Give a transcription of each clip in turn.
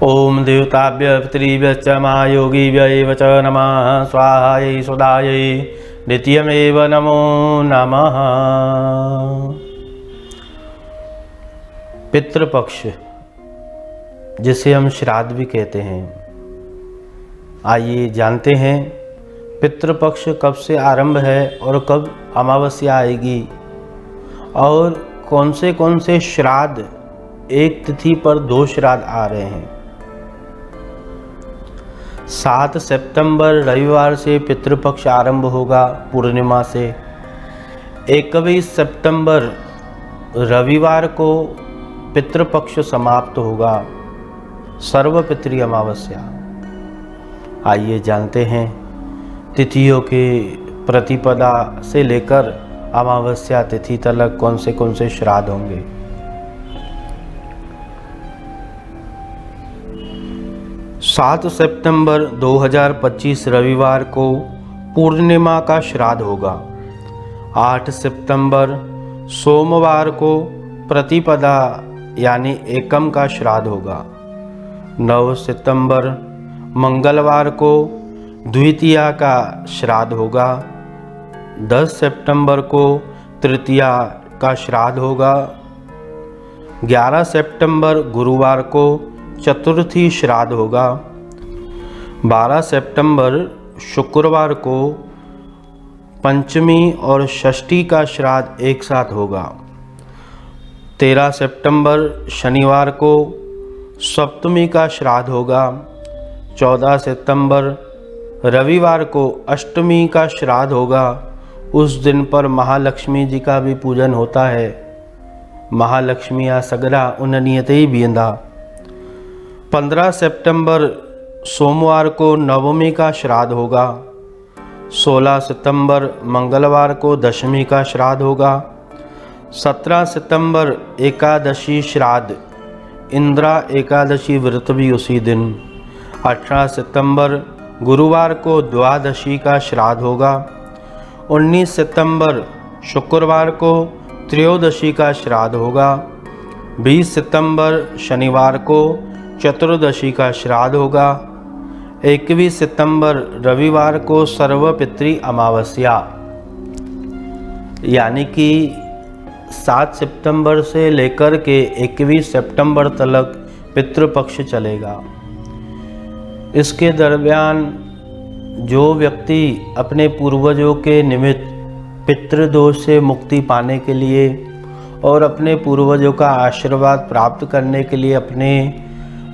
ओम देवताभ्य पितृभ्यश्च महायोगिभ्य एव च नमः। स्वाहायै सुधायै द्वितीयमेव नमो नमः। पितृपक्ष, जिसे हम श्राद्ध भी कहते हैं, आइए जानते हैं पितृपक्ष कब से आरंभ है और कब अमावस्या आएगी और कौन से श्राद्ध एक तिथि पर 2 श्राद्ध आ रहे हैं। 7 सितंबर रविवार से पितृपक्ष आरंभ होगा पूर्णिमा से। 21 सितंबर रविवार को पितृपक्ष समाप्त होगा, सर्वपितृ अमावस्या। आइए जानते हैं तिथियों के प्रतिपदा से लेकर अमावस्या तिथि तक कौन से श्राद्ध होंगे। 7 सितंबर 2025 रविवार को पूर्णिमा का श्राद्ध होगा। 8 सितंबर सोमवार को प्रतिपदा यानी एकम का श्राद्ध होगा। 9 सितंबर मंगलवार को द्वितीया का श्राद्ध होगा। 10 सितंबर को तृतीया का श्राद्ध होगा। 11 सितंबर गुरुवार को चतुर्थी श्राद्ध होगा। 12 सितंबर शुक्रवार को पंचमी और षष्ठी का श्राद्ध एक साथ होगा। 13 सितंबर शनिवार को सप्तमी का श्राद्ध होगा। 14 सितंबर रविवार को अष्टमी का श्राद्ध होगा। उस दिन पर महालक्ष्मी जी का भी पूजन होता है। महालक्ष्मिया सगरा उन्नयते ही बींदा। 15 सितंबर सोमवार को नवमी का श्राद्ध होगा। 16 सितंबर मंगलवार को दशमी का श्राद्ध होगा। 17 सितंबर एकादशी श्राद्ध, इंद्रा एकादशी व्रत भी उसी दिन। 18 सितंबर गुरुवार को द्वादशी का श्राद्ध होगा। 19 सितंबर शुक्रवार को त्रयोदशी का श्राद्ध होगा। 20 सितंबर शनिवार को चतुर्दशी का श्राद्ध होगा। 21 सितंबर रविवार को सर्वपितृ अमावस्या, यानी कि 7 सितंबर से लेकर के 21 सितंबर तक पितृपक्ष चलेगा। इसके दरमियान जो व्यक्ति अपने पूर्वजों के निमित्त पितृदोष से मुक्ति पाने के लिए और अपने पूर्वजों का आशीर्वाद प्राप्त करने के लिए अपने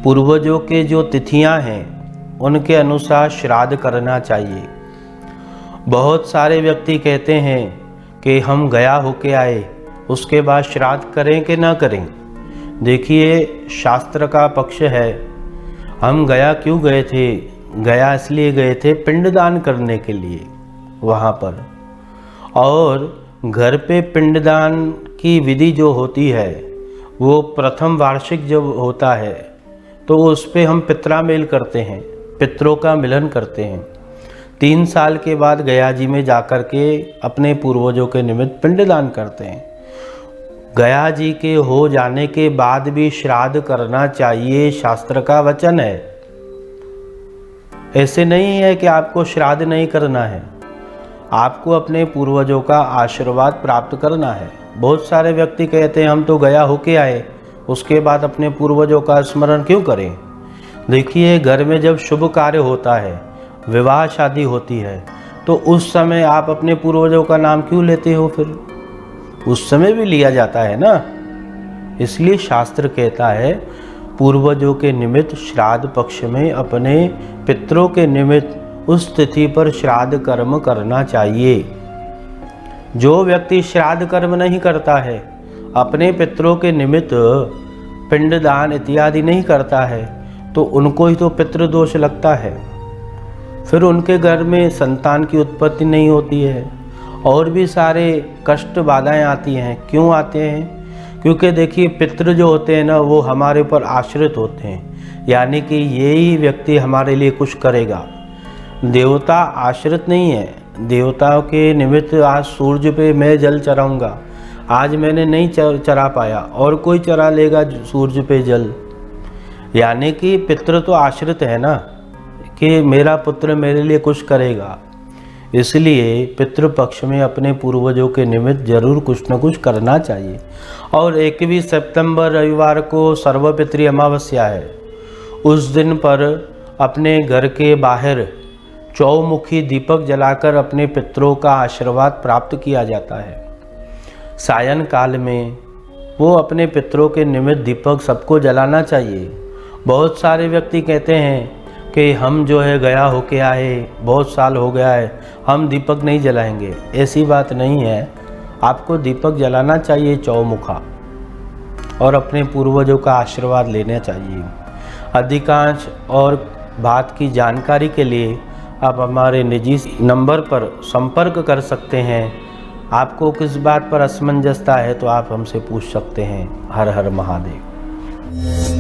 पूर्वजों के जो तिथियां हैं उनके अनुसार श्राद्ध करना चाहिए। बहुत सारे व्यक्ति कहते हैं कि हम गया होके आए, उसके बाद श्राद्ध करें कि ना करें। देखिए, शास्त्र का पक्ष है। हम गया क्यों गए थे? गया इसलिए गए थे पिंडदान करने के लिए वहाँ पर। और घर पे पिंडदान की विधि जो होती है वो प्रथम वार्षिक जब होता है तो उस पे हम पितरामेल करते हैं, पितरों का मिलन करते हैं। 3 साल के बाद गया जी में जाकर के अपने पूर्वजों के निमित्त पिंडदान करते हैं। गया जी के हो जाने के बाद भी श्राद्ध करना चाहिए, शास्त्र का वचन है। ऐसे नहीं है कि आपको श्राद्ध नहीं करना है, आपको अपने पूर्वजों का आशीर्वाद प्राप्त करना है। बहुत सारे व्यक्ति कहते हैं हम तो गया होके आए, उसके बाद अपने पूर्वजों का स्मरण क्यों करें। देखिए, घर में जब शुभ कार्य होता है, विवाह शादी होती है, तो उस समय आप अपने पूर्वजों का नाम क्यों लेते हो? फिर उस समय भी लिया जाता है ना। इसलिए शास्त्र कहता है पूर्वजों के निमित्त श्राद्ध पक्ष में अपने पितरों के निमित्त उस तिथि पर श्राद्ध कर्म करना चाहिए। जो व्यक्ति श्राद्ध कर्म नहीं करता है, अपने पितरों के निमित्त पिंडदान इत्यादि नहीं करता है, तो उनको ही तो पितृदोष लगता है। फिर उनके घर में संतान की उत्पत्ति नहीं होती है और भी सारे कष्ट बाधाएं आती हैं। क्यों आते हैं? क्योंकि देखिए, पितृ जो होते हैं ना, वो हमारे ऊपर आश्रित होते हैं, यानी कि यही व्यक्ति हमारे लिए कुछ करेगा। देवता आश्रित नहीं है। देवताओं के निमित्त आज सूर्य पे मैं जल चढ़ाऊँगा, आज मैंने नहीं चरा पाया और कोई चरा लेगा सूर्य पे जल। यानी कि पितृ तो आश्रित है ना कि मेरा पुत्र मेरे लिए कुछ करेगा, इसलिए पितृपक्ष में अपने पूर्वजों के निमित्त जरूर कुछ न कुछ करना चाहिए। और 21 सितंबर रविवार को सर्वपितृ अमावस्या है। उस दिन पर अपने घर के बाहर चौमुखी दीपक जलाकर अपने पितरों का आशीर्वाद प्राप्त किया जाता है। सायं काल में वो अपने पितरों के निमित्त दीपक सबको जलाना चाहिए। बहुत सारे व्यक्ति कहते हैं कि हम जो है गया होके आए, बहुत साल हो गया है, हम दीपक नहीं जलाएंगे। ऐसी बात नहीं है, आपको दीपक जलाना चाहिए चौमुखा, और अपने पूर्वजों का आशीर्वाद लेना चाहिए। अधिकांश और बात की जानकारी के लिए आप हमारे निजी नंबर पर संपर्क कर सकते हैं। आपको किस बात पर असमंजसता है तो आप हमसे पूछ सकते हैं। हर हर महादेव।